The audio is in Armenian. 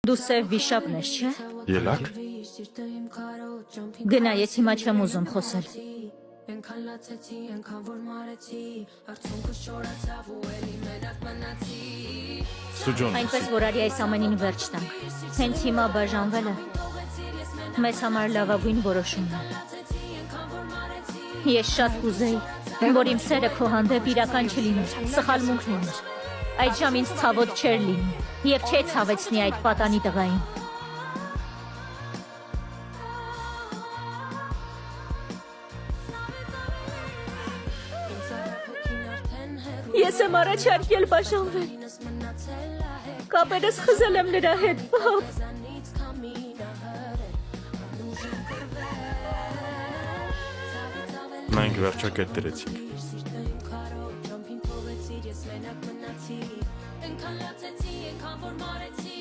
Դու սև վիշապն ես, չէ՞։ Ելակ։ Գնա, ես հիմա չեմ ուզում խոսել։ Սուջոն։ Այնպես որ արի այս ամենին վերջ տանք։ Հենց հիմա բաժանվելը մեզ համար լավագույն որոշումն է։ Ես շատ կուզեի, որ իմ սերը քո հանդեպ իրական չլիներ, սխալմունք լիներ։ Այդ ժամ ինձ ցավոտ չէր լինի եւ չէ ցավեցնի այդ պատանի տղային։ Ես եմ առաջարկել բաժանվել։ Կապերս խզել եմ նրա հետ, պապ։ Մենք վերջակետ դրեցինք։ Այնքան լացեցի, այնքան որ մարեցի